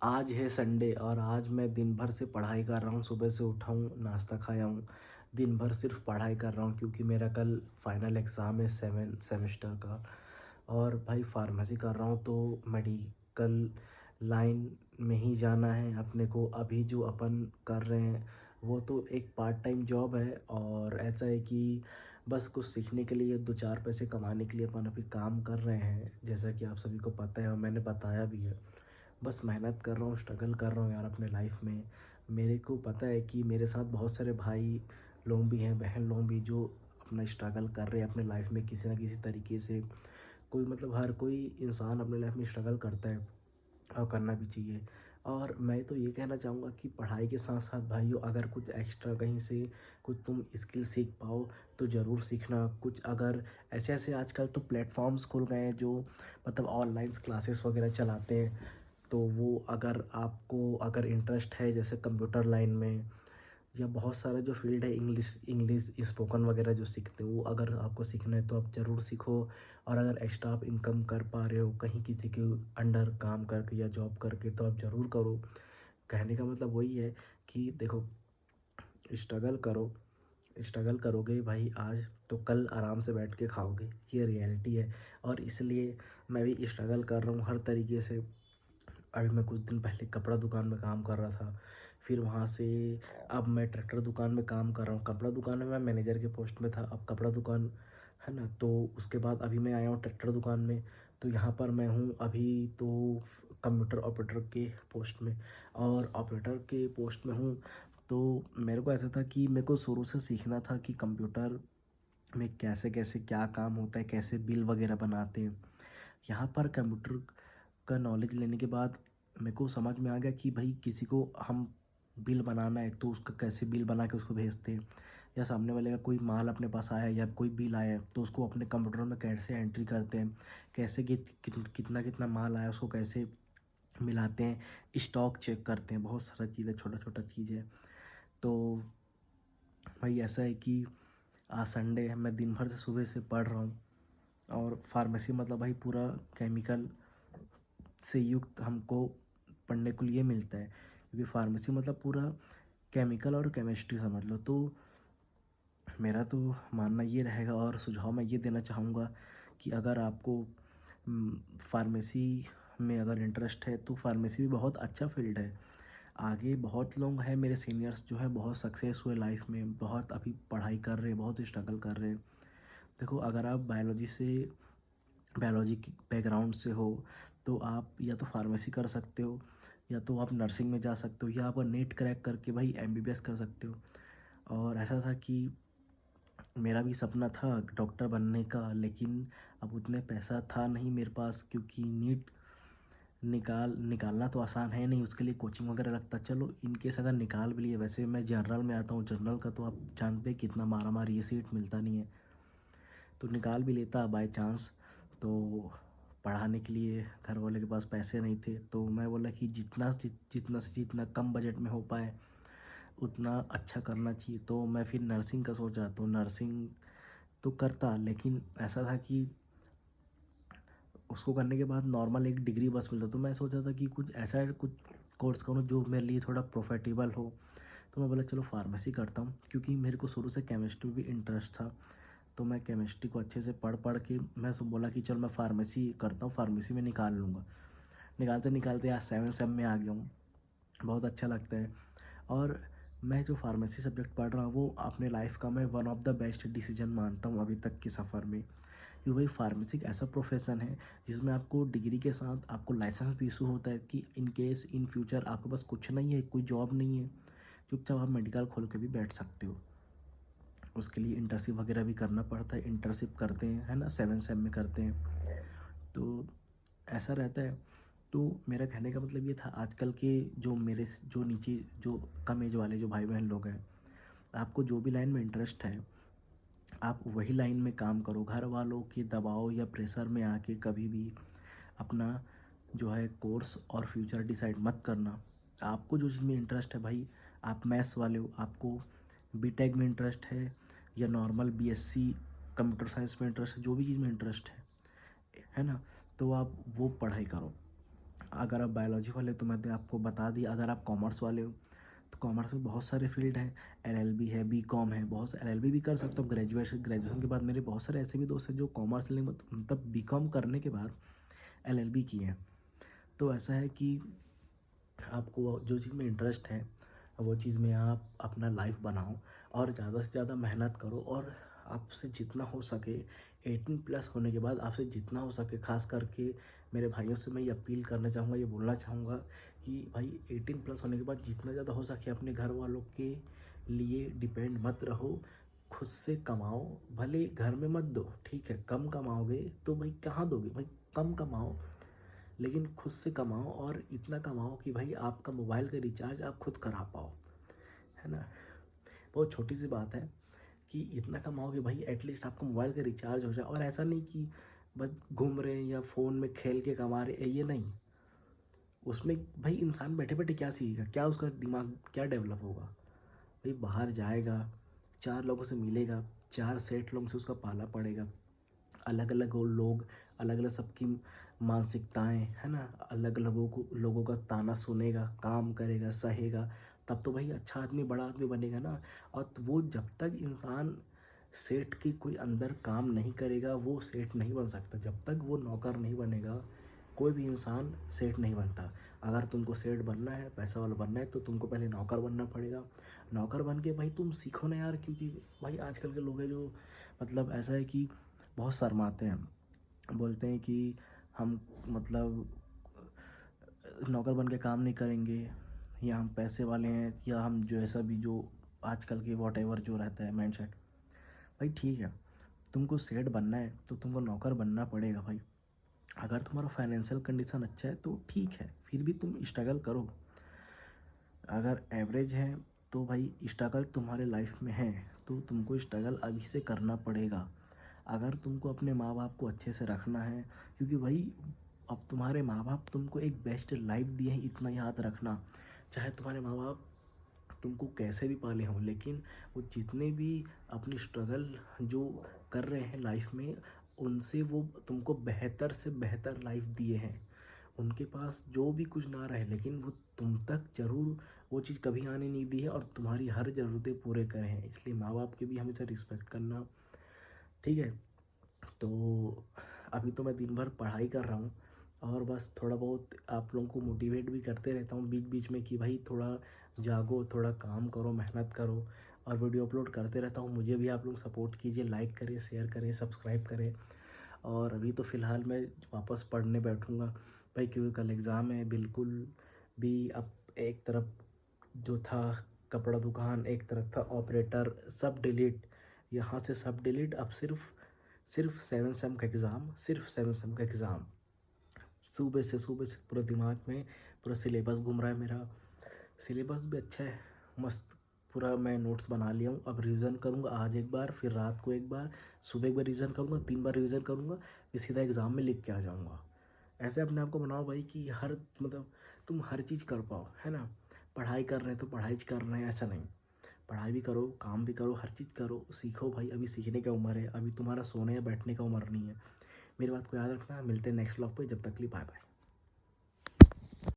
आज है संडे और आज मैं दिन भर से पढ़ाई कर रहा हूँ। सुबह से उठा हूँ, नाश्ता खाया हूँ, दिन भर सिर्फ पढ़ाई कर रहा हूँ क्योंकि मेरा कल फाइनल एग्ज़ाम है 7 सेमेस्टर का। और भाई फार्मेसी कर रहा हूँ तो मेडिकल लाइन में ही जाना है अपने को। अभी जो अपन कर रहे हैं वो तो एक पार्ट टाइम जॉब है, और ऐसा है कि बस कुछ सीखने के लिए, दो चार पैसे कमाने के लिए अपन अभी काम कर रहे हैं, जैसा कि आप सभी को पता है और मैंने बताया भी है। बस मेहनत कर रहा हूँ, स्ट्रगल कर रहा हूँ यार अपने लाइफ में। मेरे को पता है कि मेरे साथ बहुत सारे भाई लोग भी हैं, बहन लोग भी, जो अपना स्ट्रगल कर रहे हैं अपने लाइफ में किसी ना किसी तरीके से। कोई मतलब हर कोई इंसान अपने लाइफ में स्ट्रगल करता है और करना भी चाहिए। और मैं तो ये कहना चाहूँगा कि पढ़ाई के साथ साथ भाइयों, अगर कुछ एक्स्ट्रा कहीं से कुछ तुम स्किल सीख पाओ तो ज़रूर सीखना। कुछ अगर ऐसे ऐसे आजकल तो प्लेटफॉर्म्स खुल गए हैं जो मतलब ऑनलाइन क्लासेस वगैरह चलाते हैं। तो वो अगर आपको अगर इंटरेस्ट है जैसे कंप्यूटर लाइन में, या बहुत सारा जो फील्ड है, इंग्लिश इंग्लिश स्पोकन वगैरह जो सीखते हो, वो अगर आपको सीखना है तो आप ज़रूर सीखो। और अगर एक्स्ट्रा आप इनकम कर पा रहे हो कहीं किसी के अंडर काम करके या जॉब करके, तो आप ज़रूर करो। कहने का मतलब वही है कि देखो, स्ट्रगल करो। स्ट्रगल करोगे भाई आज, तो कल आराम से बैठ के खाओगे, ये रियलिटी है। और इसलिए मैं भी स्ट्रगल कर रहा हूँ हर तरीके से। अभी मैं कुछ दिन पहले कपड़ा दुकान में काम कर रहा था, फिर वहाँ से अब मैं ट्रैक्टर दुकान में काम कर रहा हूँ। कपड़ा दुकान में मैं मैनेजर के पोस्ट में था, अब कपड़ा दुकान है ना, तो उसके बाद अभी मैं आया हूँ ट्रैक्टर दुकान में। तो यहाँ पर मैं हूँ अभी तो कंप्यूटर ऑपरेटर के पोस्ट में, और ऑपरेटर के पोस्ट में हूँ। तो मेरे को ऐसा था कि मेरे को शुरू से सीखना था कि कंप्यूटर में कैसे कैसे क्या काम होता है, कैसे बिल वगैरह बनाते हैं। यहाँ पर कंप्यूटर का नॉलेज लेने के बाद मेरे को समझ में आ गया कि भाई किसी को हम बिल बनाना है तो उसका कैसे बिल बना के उसको भेजते हैं, या सामने वाले का कोई माल अपने पास आया है या कोई बिल आया है तो उसको अपने कंप्यूटर में कैसे एंट्री करते हैं, कैसे कितना कितना माल आया उसको कैसे मिलाते हैं, स्टॉक चेक करते हैं, बहुत सारा चीज़ें, छोटा छोटा चीज़ है। तो भाई ऐसा है कि आज संडे है, मैं दिन भर से सुबह से पढ़ रहा हूँ। और फार्मेसी मतलब भाई पूरा केमिकल से युक्त हमको पढ़ने को लिए मिलता है, क्योंकि फार्मेसी मतलब पूरा केमिकल और केमिस्ट्री समझ लो। तो मेरा तो मानना ये रहेगा और सुझाव मैं ये देना चाहूँगा कि अगर आपको फार्मेसी में अगर इंटरेस्ट है तो फार्मेसी भी बहुत अच्छा फील्ड है। आगे बहुत लोग हैं मेरे सीनियर्स जो है बहुत सक्सेस हुए लाइफ में, बहुत अभी पढ़ाई कर रहे हैं, बहुत स्ट्रगल कर रहे हैं। देखो, अगर आप बायोलॉजी की बैकग्राउंड से हो तो आप या तो फार्मेसी कर सकते हो, या तो आप नर्सिंग में जा सकते हो, या आप नीट क्रैक करके भाई एमबीबीएस कर सकते हो। और ऐसा था कि मेरा भी सपना था डॉक्टर बनने का, लेकिन अब उतने पैसा था नहीं मेरे पास, क्योंकि नीट निकालना तो आसान है नहीं, उसके लिए कोचिंग वगैरह लगता। चलो इन केस अगर निकाल भी लिए, वैसे मैं जनरल में आता हूँ, जनरल का तो आप जानते हैं कितना मारा मारी, ये सीट मिलता नहीं है। तो निकाल भी लेता बाय चांस, तो पढ़ाने के लिए घर वाले के पास पैसे नहीं थे, तो मैं बोला कि जितना से जितना कम बजट में हो पाए उतना अच्छा करना चाहिए। तो मैं फिर नर्सिंग का सोचा, तो नर्सिंग तो करता, लेकिन ऐसा था कि उसको करने के बाद नॉर्मल एक डिग्री बस मिलता। तो मैं सोचा था कि कुछ ऐसा कुछ कोर्स करूँ जो मेरे लिए थोड़ा प्रॉफिटेबल हो। तो मैं बोला चलो फार्मेसी करता हूँ, क्योंकि मेरे को शुरू से केमिस्ट्री भी इंटरेस्ट था। तो मैं केमिस्ट्री को अच्छे से पढ़ पढ़ के मैं सब बोला कि चल मैं फार्मेसी करता हूँ, फार्मेसी में निकाल लूँगा। निकालते निकालते आज 7 सेम में आ गया हूँ, बहुत अच्छा लगता है। और मैं जो फार्मेसी सब्जेक्ट पढ़ रहा हूँ वो अपने लाइफ का मैं one of the best decision मानता हूँ अभी तक के सफ़र में। क्योंकि भाई फार्मेसी एक ऐसा प्रोफेशन है जिसमें आपको डिग्री के साथ आपको लाइसेंस भी इशू होता है कि इन केस इन फ्यूचर आपके पास कुछ नहीं है, कोई जॉब नहीं है, चुपचाप आप मेडिकल खोल के भी बैठ सकते हो। उसके लिए इंटर्नशिप वगैरह भी करना पड़ता है, इंटर्नशिप करते हैं है ना, 7 सेम में करते हैं। तो ऐसा रहता है। तो मेरा कहने का मतलब ये था, आजकल के जो मेरे जो नीचे जो कम एज वाले जो भाई बहन लोग हैं, आपको जो भी लाइन में इंटरेस्ट है आप वही लाइन में काम करो। घर वालों के दबाव या प्रेशर में आके कभी भी अपना जो है कोर्स और फ्यूचर डिसाइड मत करना। आपको जो चीज़ में इंटरेस्ट है भाई, आप मैथ्स वाले हो, आपको बीटेक में इंटरेस्ट है या नॉर्मल बीएससी कंप्यूटर साइंस में इंटरेस्ट है, जो भी चीज़ में इंटरेस्ट है ना, तो आप वो पढ़ाई करो। अगर आप बायोलॉजी वाले तो मैंने आपको बता दिया। अगर आप कॉमर्स वाले हो तो कॉमर्स में बहुत सारे फील्ड हैं, एलएलबी है, बीकॉम है, बहुत एलएलबी भी कर सकते हो ग्रेजुएशन के बाद। मेरे बहुत सारे ऐसे भी दोस्त हैं जो कॉमर्स लेंगे मतलब बीकॉम करने के बाद एलएलबी किए हैं। तो ऐसा है कि आपको जो चीज़ में इंटरेस्ट है वो चीज़ में आप अपना लाइफ बनाओ और ज़्यादा से ज़्यादा मेहनत करो। और आपसे जितना हो सके 18+ होने के बाद आपसे जितना हो सके, खास करके मेरे भाइयों से मैं ये अपील करना चाहूँगा, ये बोलना चाहूँगा कि भाई 18+ होने के बाद जितना ज़्यादा हो सके अपने घर वालों के लिए डिपेंड मत रहो। खुद से कमाओ, भले घर में मत दो, ठीक है, कम कमाओगे तो भाई कहाँ दोगे, भाई कम कमाओ लेकिन खुद से कमाओ और इतना कमाओ कि भाई आपका मोबाइल का रिचार्ज आप खुद करा पाओ, है ना। बहुत छोटी सी बात है कि इतना कमाओ कि भाई एटलीस्ट आपका मोबाइल का रिचार्ज हो जाए। और ऐसा नहीं कि बस घूम रहे हैं या फ़ोन में खेल के कमा रहे हैं, ये नहीं। उसमें भाई इंसान बैठे बैठे क्या सीखेगा, क्या उसका दिमाग क्या डेवलप होगा। भाई बाहर जाएगा, 4 लोगों से मिलेगा, 4 सेट लोगों से उसका पाला पड़ेगा, अलग अलग वो लोग, अलग अलग सबकी मानसिकताएं, है ना, अलग लोगों का ताना सुनेगा, काम करेगा, सहेगा, तब तो भाई अच्छा आदमी बड़ा आदमी बनेगा ना। और तो वो जब तक इंसान सेठ की कोई अंदर काम नहीं करेगा वो सेठ नहीं बन सकता। जब तक वो नौकर नहीं बनेगा कोई भी इंसान सेठ नहीं बनता। अगर तुमको सेठ बनना है, पैसा वाला बनना है, तो तुमको पहले नौकर बनना पड़ेगा। नौकर बन के भाई तुम सीखो ना यार, क्योंकि भाई आजकल के लोग हैं जो मतलब ऐसा है कि बहुत शर्माते हैं, बोलते हैं कि हम मतलब नौकर बन के काम नहीं करेंगे, या हम पैसे वाले हैं, या हम जो ऐसा भी जो आजकल के वॉटेवर जो रहता है माइंडसेट। भाई ठीक है, तुमको सेठ बनना है तो तुमको नौकर बनना पड़ेगा भाई। अगर तुम्हारा फाइनेंशियल कंडीशन अच्छा है तो ठीक है, फिर भी तुम स्ट्रगल करो। अगर एवरेज है तो भाई स्ट्रगल तुम्हारे लाइफ में है तो तुमको स्ट्रगल अभी से करना पड़ेगा। अगर तुमको अपने माँ बाप को अच्छे से रखना है, क्योंकि भाई अब तुम्हारे माँ बाप तुमको एक बेस्ट लाइफ दिए हैं, इतना याद रखना। चाहे तुम्हारे माँ बाप तुमको कैसे भी पाले हों, लेकिन वो जितने भी अपनी स्ट्रगल जो कर रहे हैं लाइफ में, उनसे वो तुमको बेहतर से बेहतर लाइफ दिए हैं। उनके पास जो भी कुछ ना रहे लेकिन वो तुम तक ज़रूर वो चीज़ कभी आने नहीं दी है और तुम्हारी हर ज़रूरतें पूरे करे हैं। इसलिए माँ बाप की भी हमेशा रिस्पेक्ट करना, ठीक है। तो अभी तो मैं दिन भर पढ़ाई कर रहा हूँ और बस थोड़ा बहुत आप लोगों को मोटिवेट भी करते रहता हूँ बीच बीच में कि भाई थोड़ा जागो, थोड़ा काम करो, मेहनत करो, और वीडियो अपलोड करते रहता हूँ। मुझे भी आप लोग सपोर्ट कीजिए, लाइक करें, शेयर करें, सब्सक्राइब करें। और अभी तो फ़िलहाल मैं वापस पढ़ने बैठूँगा भाई, क्योंकि कल एग्ज़ाम है। बिल्कुल भी अब एक तरफ जो था कपड़ा दुकान, एक तरफ था ऑपरेटर, सब डिलीट, यहाँ से सब डिलीट। अब सिर्फ सिर्फ 7 सेम का एग्ज़ाम, सिर्फ 7 सेम का एग्ज़ाम। सुबह से पूरा दिमाग में पूरा सिलेबस घूम रहा है मेरा। सिलेबस भी अच्छा है, मस्त, पूरा मैं नोट्स बना लिया हूँ। अब रिवीजन करूँगा, आज एक बार, फिर रात को एक बार, सुबह एक बार रिवीजन करूँगा, 3 बार रिवीजन करूँगा, फिर सीधा एग्ज़ाम में लिख के आ जाऊँगा। ऐसे अपने आप को बनाओ भाई कि हर मतलब तुम हर चीज़ कर पाओ, है ना। पढ़ाई कर रहे हैं तो पढ़ाई कर रहे हैं ऐसा नहीं, पढ़ाई भी करो, काम भी करो, हर चीज़ करो, सीखो भाई। अभी सीखने का उम्र है, अभी तुम्हारा सोने या बैठने का उम्र नहीं है। मेरी बात को याद रखना। मिलते हैं नेक्स्ट व्लॉग पे, जब तक के लिए बाय बाय।